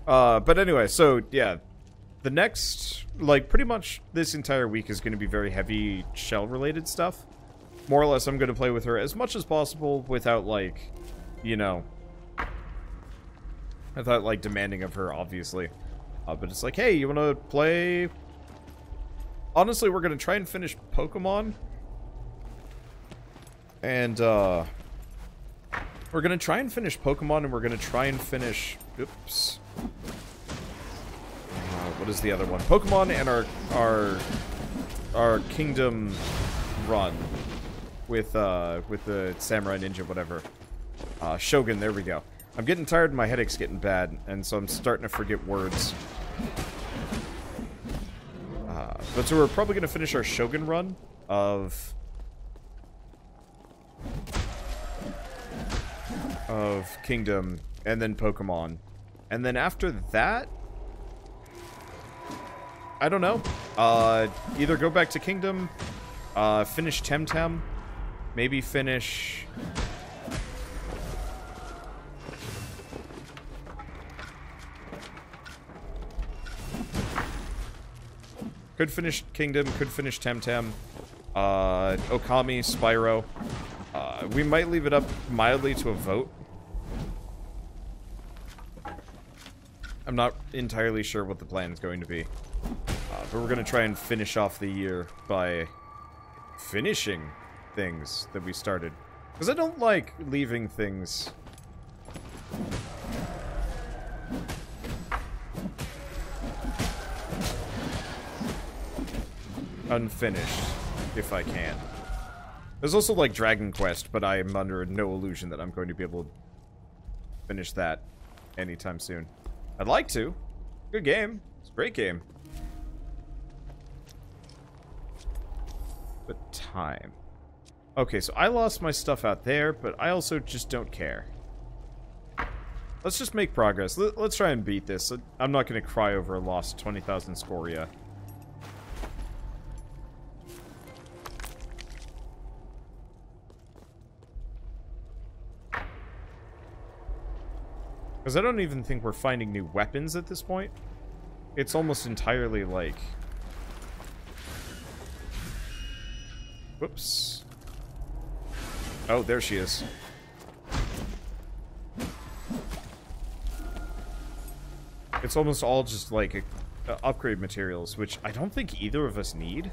But anyway, so, yeah. The next, like, pretty much this entire week is going to be very heavy shell-related stuff. More or less, I'm going to play with her as much as possible without, like, you know... without, like, demanding of her, obviously. But it's like, hey, you want to play... Honestly, we're going to try and finish Pokemon. And, we're going to try and finish Pokemon, and we're going to try and finish... Oops. What is the other one? Pokemon and our Kingdom run with the Samurai Ninja, whatever. Shogun, there we go. I'm getting tired and my headache's getting bad, and so I'm starting to forget words. But so we're probably going to finish our Shogun run of Kingdom, and then Pokemon. And then after that, I don't know. Either go back to Kingdom, finish Temtem, maybe finish... Could finish Kingdom, could finish Temtem, Okami, Spyro. We might leave it up mildly to a vote. I'm not entirely sure what the plan is going to be. But we're going to try and finish off the year by finishing things that we started. Because I don't like leaving things unfinished, if I can. There's also, like, Dragon Quest, but I am under no illusion that I'm going to be able to finish that anytime soon. I'd like to. Good game. It's a great game. But time. Okay, so I lost my stuff out there, but I also just don't care. Let's just make progress. Let's try and beat this. I'm not going to cry over a lost 20,000 scoria. Because I don't even think we're finding new weapons at this point. It's almost entirely like... Whoops. Oh, there she is. It's almost all just like upgrade materials, which I don't think either of us need.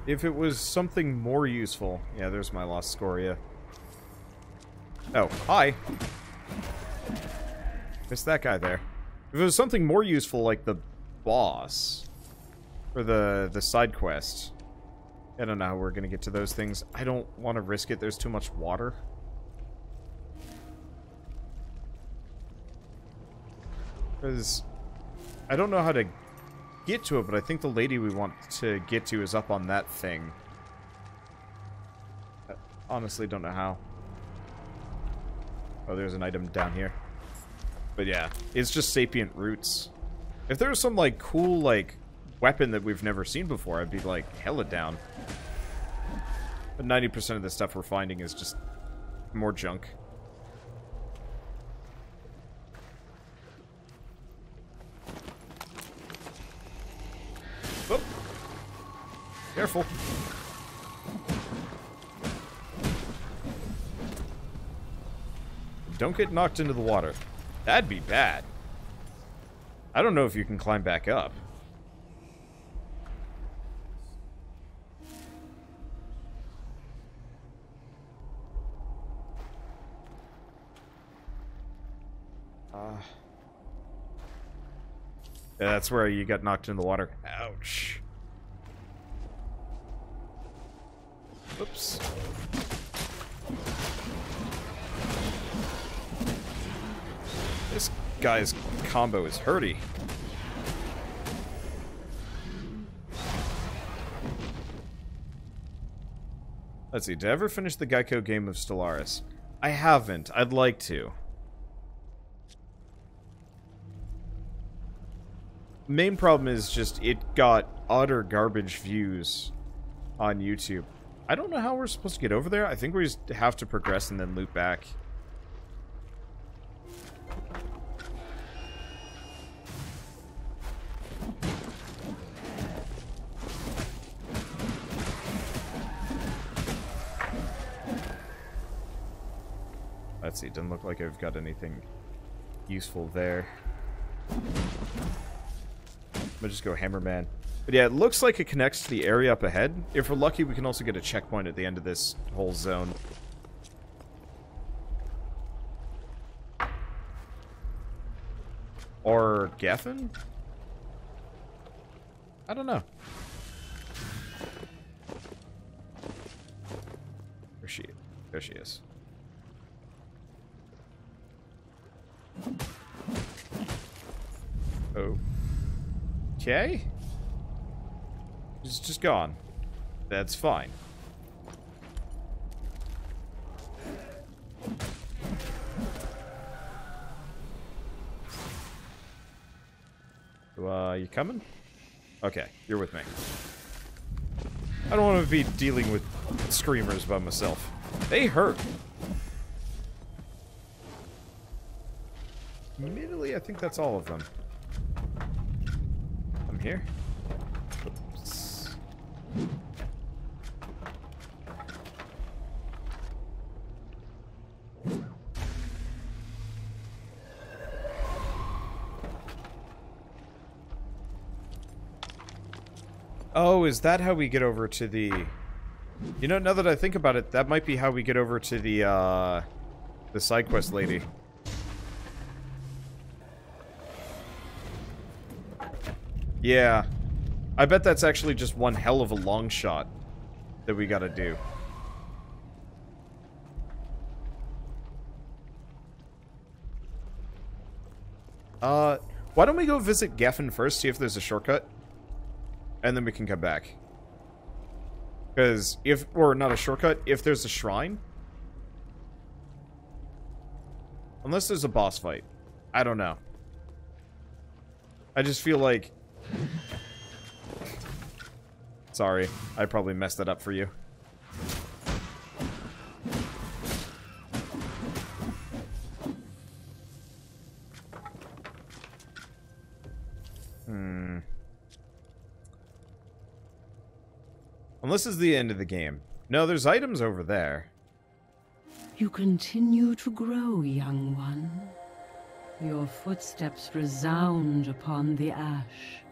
If it was something more useful... Yeah, there's my lost scoria. Oh, hi. Missed that guy there. If it was something more useful, like the boss, or the side quest, I don't know how we're gonna get to those things. I don't want to risk it. There's too much water. Because I don't know how to get to it, but I think the lady we want to get to is up on that thing. I honestly don't know how. Oh, there's an item down here. But yeah, it's just sapient roots. If there was some, like, cool, like, weapon that we've never seen before, I'd be, like, hella down. But 90% of the stuff we're finding is just more junk. Oh. Careful. Don't get knocked into the water. That'd be bad. I don't know if you can climb back up. Yeah, that's where you got knocked in the water. Ouch. Oops. This guy's combo is hurty. Let's see, did I ever finish the Geico game of Stellaris? I haven't. I'd like to. Main problem is just it got utter garbage views on YouTube. I don't know how we're supposed to get over there. I think we just have to progress and then loop back. Let's see, doesn't look like I've got anything useful there. I'll just go Hammerman. But yeah, it looks like it connects to the area up ahead. If we're lucky, we can also get a checkpoint at the end of this whole zone. Or Gefn? I don't know. There she is. Okay. It's just gone. That's fine. You coming? Okay, you're with me. I don't want to be dealing with screamers by myself. They hurt. Admittedly, I think that's all of them. I'm here. Oops. Oh, is that how we get over to the... You know, now that I think about it, that might be how we get over to the side quest lady. Yeah. I bet that's actually just one hell of a long shot that we gotta do. Why don't we go visit Gefn first, see if there's a shortcut? And then we can come back. Because if... Or not a shortcut, if there's a shrine. Unless there's a boss fight. I don't know. I just feel like... Sorry, I probably messed that up for you. Unless it's the end of the game. No, there's items over there. You continue to grow, young one. Your footsteps resound upon the ash.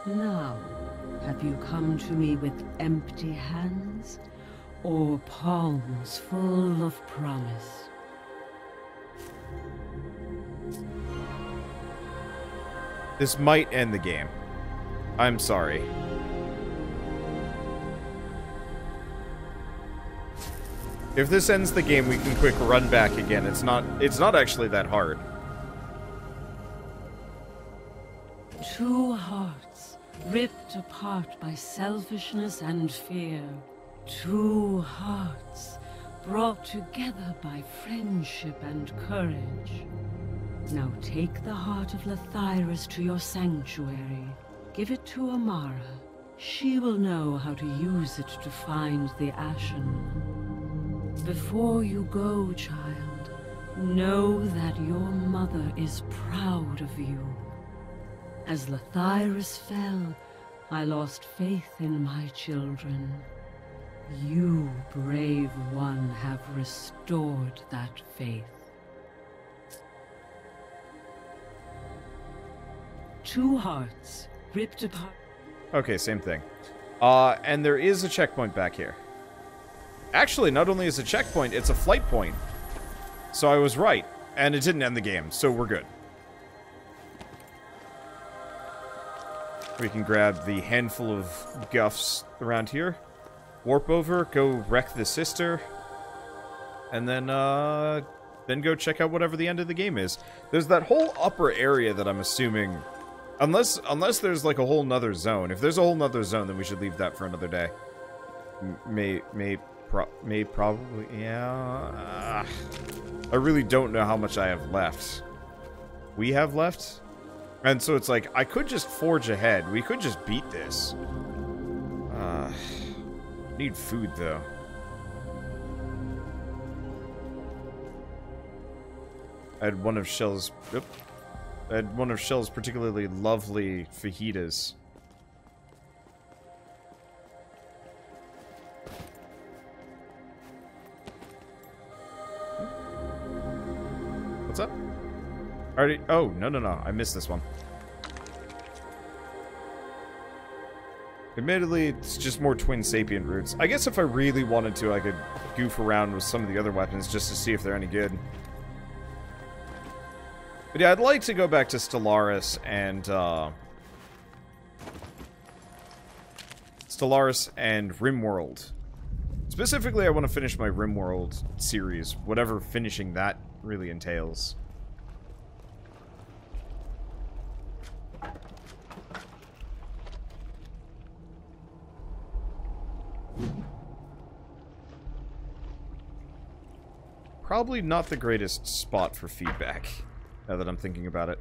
Now, have you come to me with empty hands, or palms full of promise? This might end the game. I'm sorry. If this ends the game, we can quick run back again. It's not actually that hard. Two hearts ripped apart by selfishness and fear. Two hearts brought together by friendship and courage. Now take the heart of Lathyrus to your sanctuary. Give it to Amara. She will know how to use it to find the Ashen. Before you go, child, know that your mother is proud of you. As Lathyrus fell, I lost faith in my children. You, brave one, have restored that faith. Two hearts ripped apart. Okay, same thing. And there is a checkpoint back here. Actually, not only is it a checkpoint, it's a flight point. So I was right. And it didn't end the game, so we're good. We can grab the handful of guffs around here. Warp over, go wreck the sister. And then go check out whatever the end of the game is. There's that whole upper area that I'm assuming... Unless there's like a whole nother zone. If there's a whole nother zone, then we should leave that for another day. Probably, yeah. I really don't know how much I have left. We have left? And so it's like, I could just forge ahead. We could just beat this. Need food, though. I had one of Shell's... Yep. I had one of Shell's particularly lovely fajitas. What's up? Already... Oh, no, no, no. I missed this one. Admittedly, it's just more twin sapient roots. I guess if I really wanted to, I could goof around with some of the other weapons just to see if they're any good. But yeah, I'd like to go back to Stellaris and, RimWorld. Specifically, I want to finish my RimWorld series, whatever finishing that really entails. Probably not the greatest spot for feedback, now that I'm thinking about it.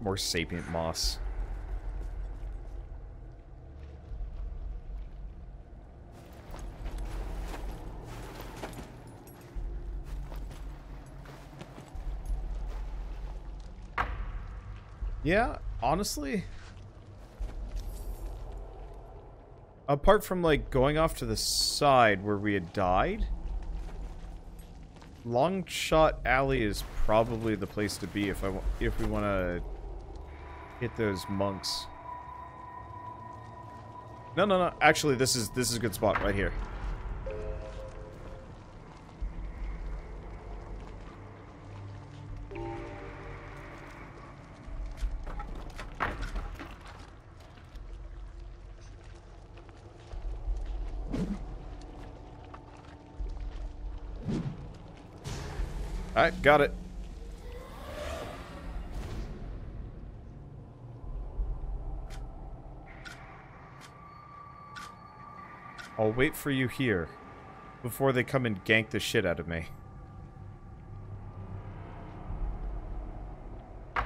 More sapient moss. Yeah, honestly, apart from, like, going off to the side where we had died, Long Shot Alley is probably the place to be if we want to hit those monks. No, no, no. Actually, this is a good spot right here. Alright, got it. I'll wait for you here before they come and gank the shit out of me. A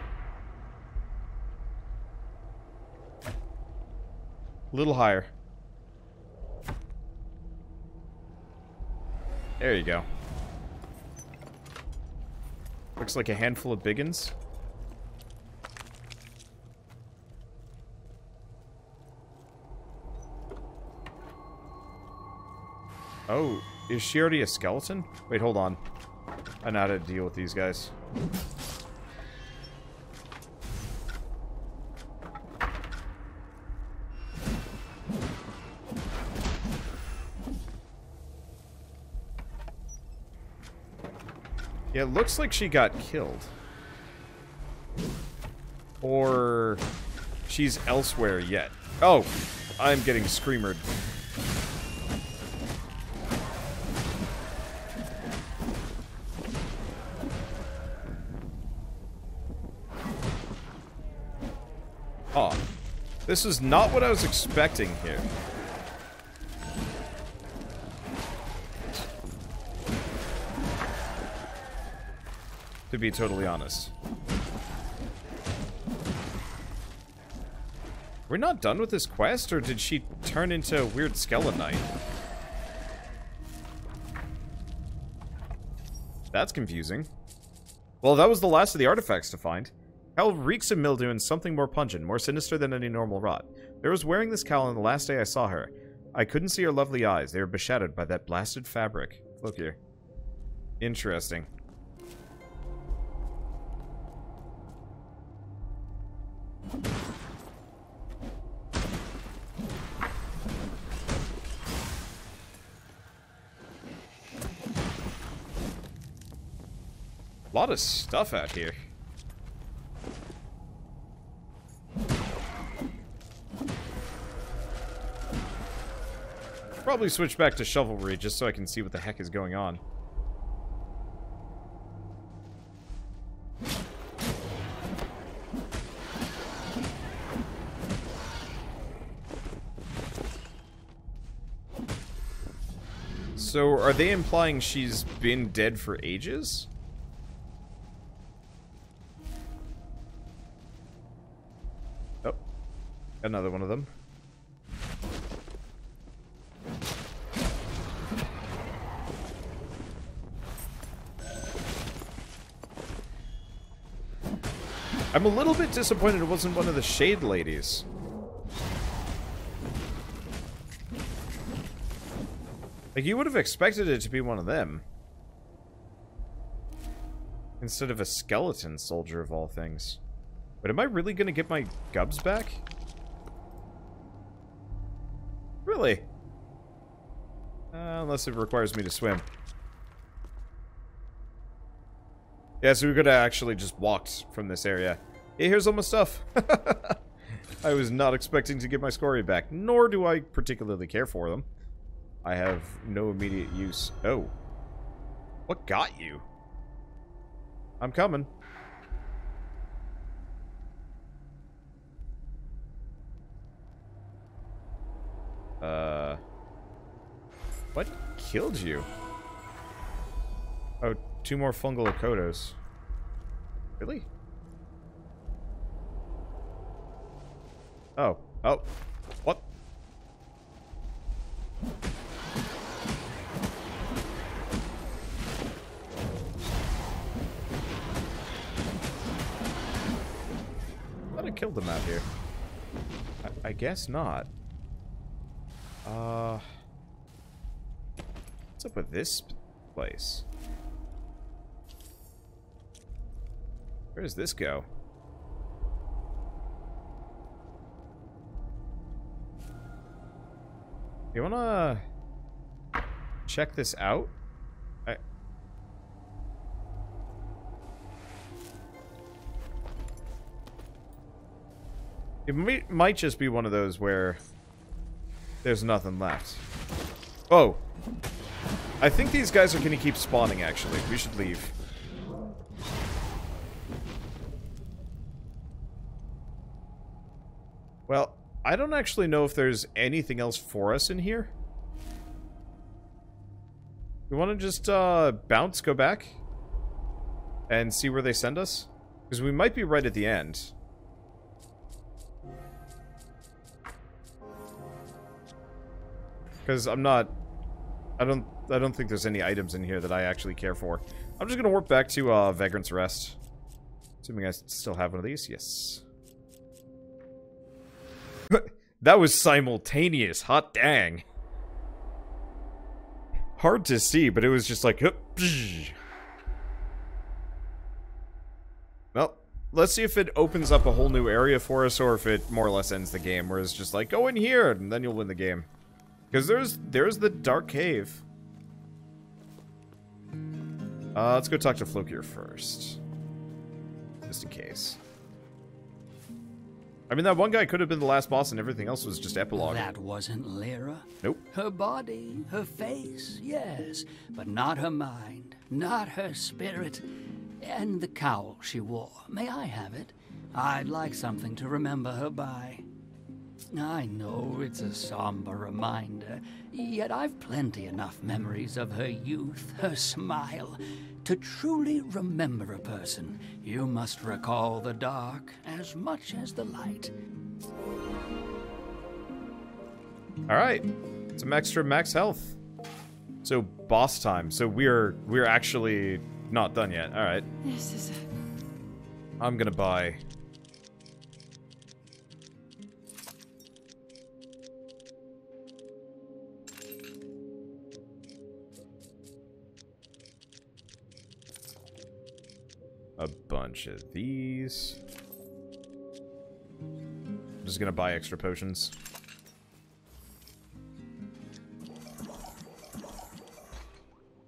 little higher. There you go. Looks like a handful of biggins. Oh, is she already a skeleton? Wait, hold on. I know how to deal with these guys. Yeah, it looks like she got killed. Or she's elsewhere yet. Oh, I'm getting screamered. Oh, this is not what I was expecting here. To be totally honest. We're not done with this quest, or did she turn into a weird skeleton knight? That's confusing. Well, that was the last of the artifacts to find. Hell reeks of mildew and something more pungent, more sinister than any normal rot. There was wearing this cowl on the last day I saw her. I couldn't see her lovely eyes. They were beshadowed by that blasted fabric. Look here. Interesting. A lot of stuff out here. Probably switch back to Shovelry just so I can see what the heck is going on. So, are they implying she's been dead for ages? Oh. Another one of them. I'm a little bit disappointed it wasn't one of the Shade Ladies. Like, you would have expected it to be one of them. Instead of a skeleton soldier of all things. But am I really gonna get my gubs back? Really? Unless it requires me to swim. Yeah, so we could have actually just walked from this area. Hey, here's all my stuff. I was not expecting to get my scoria back, nor do I particularly care for them. I have no immediate use. Oh. What got you? I'm coming. What killed you? Oh, 2 more fungal Okotos. Really? Oh. Oh. What? I thought I killed them out here. I guess not. What's up with this place? Where does this go? You wanna check this out? It might just be one of those where there's nothing left. Oh. I think these guys are gonna keep spawning, actually. We should leave. Well, I don't actually know if there's anything else for us in here. You want to just bounce, go back, and see where they send us? Because we might be right at the end. Because I'm not... I don't think there's any items in here that I actually care for. I'm just gonna warp back to Vagrant's Rest. Assuming I still have one of these. Yes. That was simultaneous. Hot dang. Hard to see, but it was just like... Well, let's see if it opens up a whole new area for us, or if it more or less ends the game, where it's just like, go in here, and then you'll win the game. Because there's the Dark Cave. Let's go talk to Flokir first. Just in case. I mean, that one guy could have been the last boss and everything else was just epilogue. That wasn't Lira. Nope. Her body, her face, yes, but not her mind, not her spirit, and the cowl she wore. May I have it? I'd like something to remember her by. I know it's a somber reminder, yet I've plenty enough memories of her youth, her smile. To truly remember a person, you must recall the dark as much as the light. Alright. Some extra max health. So, boss time. So we're actually not done yet. Alright. This is I'm gonna buy... a bunch of these. I'm just gonna buy extra potions.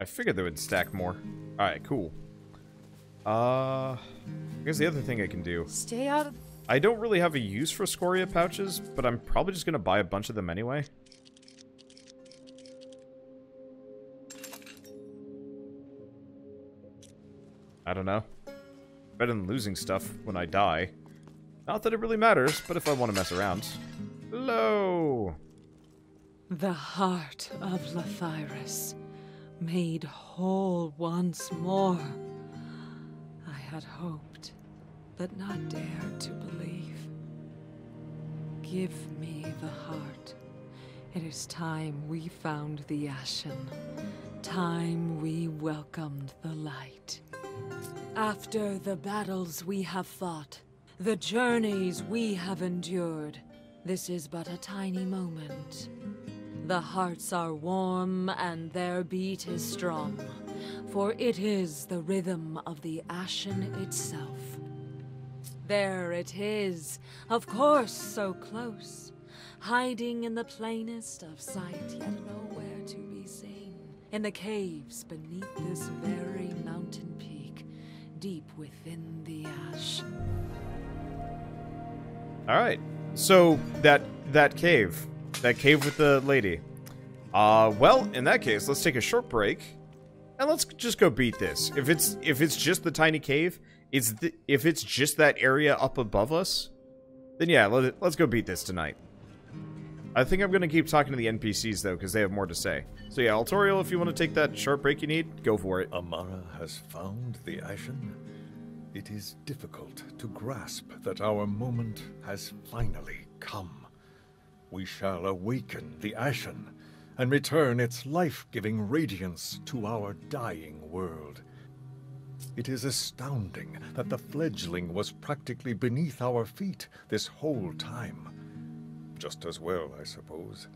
I figured they would stack more. Alright, cool. Here's the other thing I can do. stay out of... I don't really have a use for scoria pouches, but I'm probably just gonna buy a bunch of them anyway. I don't know. Better than losing stuff when I die. Not that it really matters, but if I want to mess around. Hello! The heart of Lathyrus. made whole once more. I had hoped, but not dared to believe. Give me the heart. It is time we found the Ashen. Time we welcomed the light. After the battles we have fought, the journeys we have endured, this is but a tiny moment. The hearts are warm and their beat is strong, for it is the rhythm of the Ashen itself. There it is, of course so close, hiding in the plainest of sight, yet nowhere to be seen. In the caves beneath this very mountain peak, deep within the ash. Alright, so that cave with the lady. Well, in that case, let's take a short break, and let's just go beat this. If it's just the tiny cave, if it's just that area up above us, then yeah, let's go beat this tonight. I think I'm gonna keep talking to the NPCs though, because they have more to say. So yeah, Altoriel, if you want to take that short break you need, go for it. Amara has found the Ashen. It is difficult to grasp that our moment has finally come. We shall awaken the Ashen and return its life-giving radiance to our dying world. It is astounding that the fledgling was practically beneath our feet this whole time. Just as well, I suppose.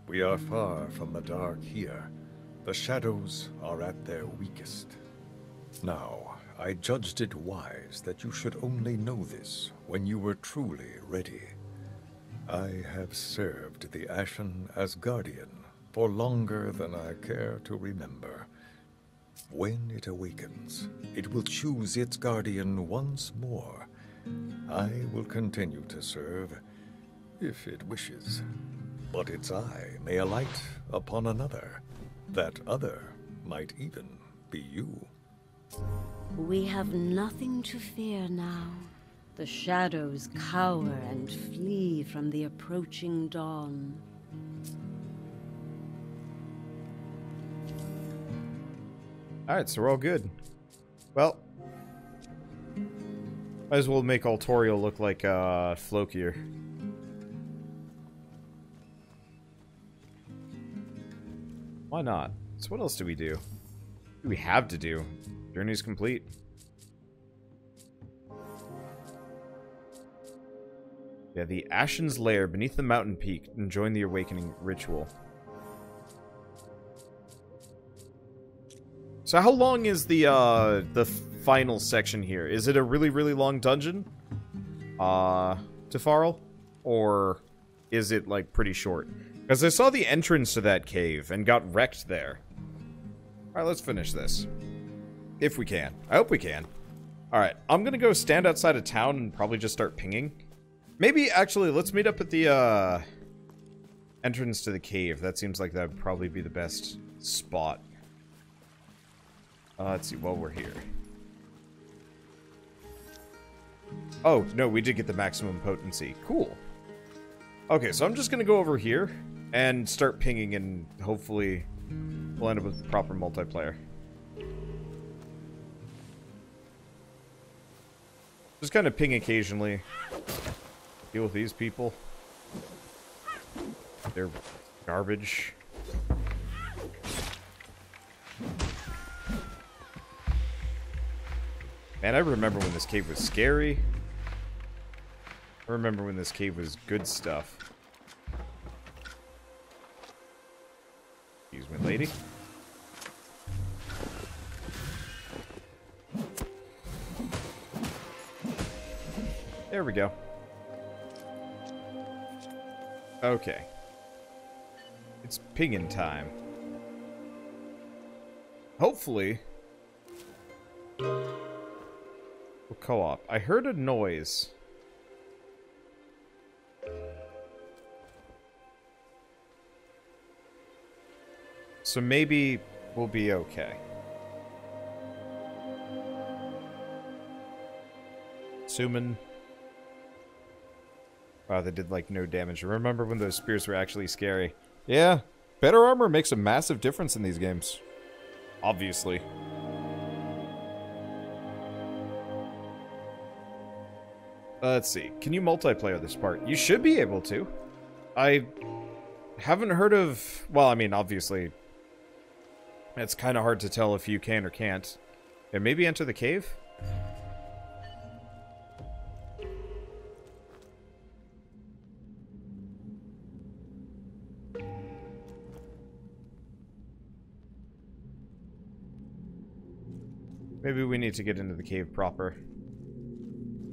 We are far from the dark here. The shadows are at their weakest. Now, I judged it wise that you should only know this when you were truly ready. I have served the Ashen as guardian for longer than I care to remember. When it awakens, it will choose its guardian once more. I will continue to serve, if it wishes. But its eye may alight upon another. That other might even be you. We have nothing to fear now. The shadows cower and flee from the approaching dawn. Alright, so we're all good. Well, might as well make Altoriel look like Flokier. Why not? So what else do we do? What do we have to do? Journey's complete. Yeah, the Ashen's lair beneath the mountain peak, and join the awakening ritual. So how long is the final section here? Is it a really, really long dungeon? To Farrell? Or is it, like, pretty short? Because I saw the entrance to that cave and got wrecked there. Alright, let's finish this. If we can. I hope we can. Alright, I'm gonna go stand outside of town and probably just start pinging. Maybe, actually, let's meet up at the, entrance to the cave. That seems like that would probably be the best spot. Let's see, while we're here. Oh, no, we did get the maximum potency. Cool. Okay, so I'm just gonna go over here and start pinging, and hopefully we'll end up with the proper multiplayer. Just kind of ping occasionally. Deal with these people. They're garbage. Man, I remember when this cave was scary. I remember when this cave was good stuff. Excuse me, lady. There we go. Okay. It's pingin' time. Hopefully we'll co-op. I heard a noise. So maybe we'll be okay. Assuming. Wow, they did like no damage. I remember when those spears were actually scary. Yeah, better armor makes a massive difference in these games. Obviously. Let's see. Can you multiplayer this part? You should be able to. I haven't heard of... Well, I mean, obviously, it's kind of hard to tell if you can or can't. Yeah, maybe enter the cave? Maybe we need to get into the cave proper.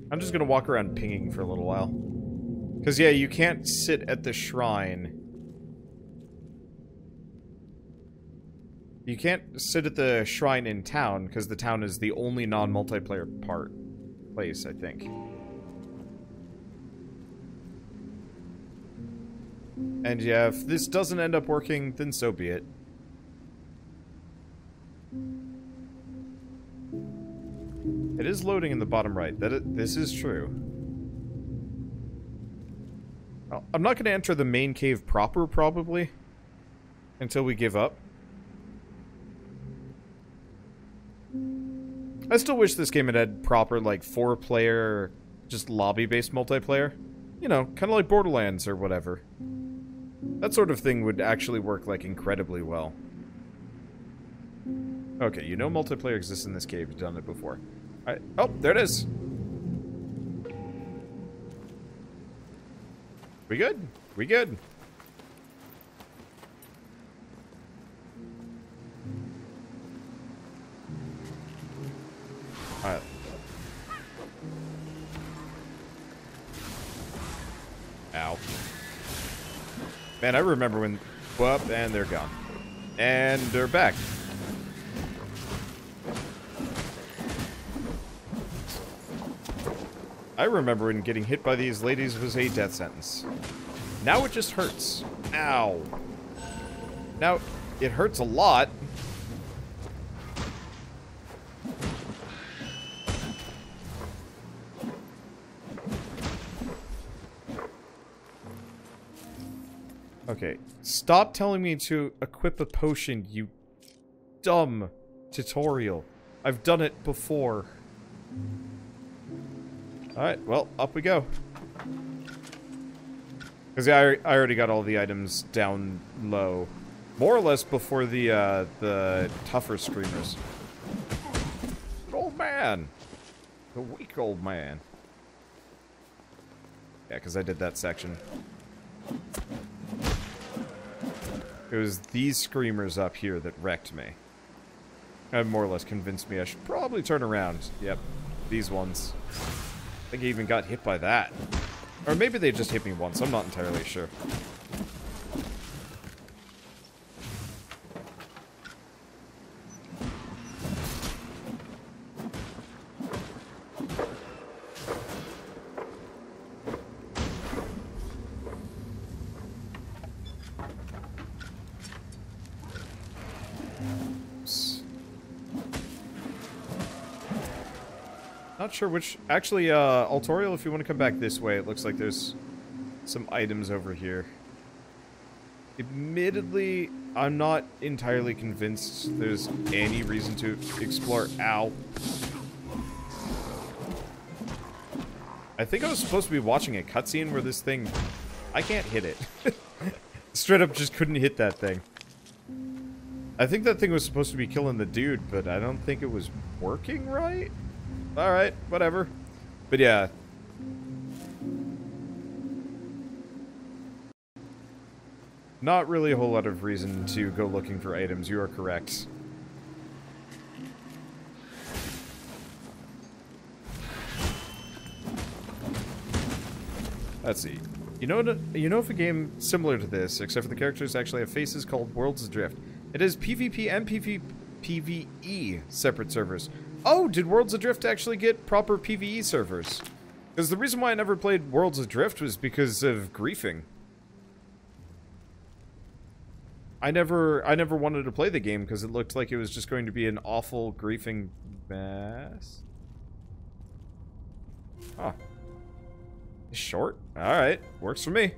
I'm just gonna walk around pinging for a little while. Because, yeah, you can't sit at the shrine. You can't sit at the shrine in town, because the town is the only non-multiplayer place, I think. And yeah, if this doesn't end up working, then so be it. It is loading in the bottom right. This is true. Well, I'm not going to enter the main cave proper, probably, until we give up. I still wish this game had proper, like, 4-player, just lobby-based multiplayer. You know, kind of like Borderlands or whatever. That sort of thing would actually work, like, incredibly well. Okay, you know multiplayer exists in this cave. You've done it before. Alright. Oh, there it is. We good? We good. Alright. Ow. Man, I remember when... Whoop, and they're gone. And they're back. I remember when getting hit by these ladies was a death sentence. Now it just hurts. Ow. Now, it hurts a lot. Okay, stop telling me to equip a potion, you dumb tutorial. I've done it before. Alright, well, up we go. Because yeah, I already got all the items down low. More or less before the tougher screamers. Old man! The weak old man. Yeah, because I did that section. It was these screamers up here that wrecked me. And more or less convinced me I should probably turn around. Yep, these ones. I think I even got hit by that. Or maybe they just hit me once, I'm not entirely sure. Not sure which... Actually, Altorial, if you want to come back this way, it looks like there's some items over here. Admittedly, I'm not entirely convinced there's any reason to explore... Ow. I think I was supposed to be watching a cutscene where this thing... I can't hit it. Straight up just couldn't hit that thing. I think that thing was supposed to be killing the dude, but I don't think it was working right? Alright, whatever. But yeah. Not really a whole lot of reason to go looking for items, you are correct. Let's see. You know if a game similar to this, except for the characters actually have faces, called Worlds Adrift. It has PvP and PvE separate servers. Oh, did Worlds Adrift actually get proper PvE servers? Because the reason why I never played Worlds Adrift was because of griefing. I never wanted to play the game because it looked like it was just going to be an awful griefing mess. Huh. Short? Alright, works for me.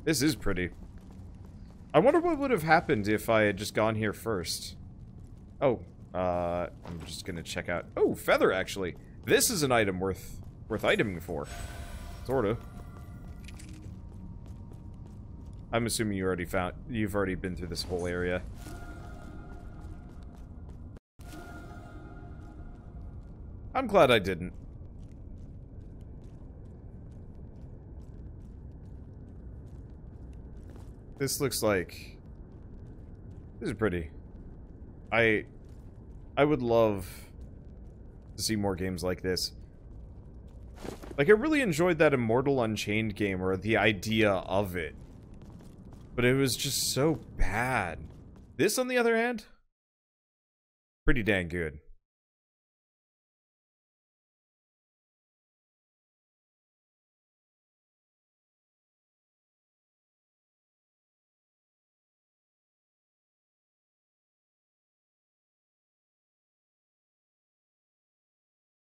This is pretty. I wonder what would have happened if I had just gone here first. Oh, I'm just gonna check out... Oh, feather, actually. This is an item worth iteming for. Sorta. I'm assuming you've already been through this whole area. I'm glad I didn't. This looks like... This is pretty. I would love to see more games like this. Like, I really enjoyed that Immortal Unchained game, or the idea of it. But it was just so bad. This, on the other hand, pretty dang good.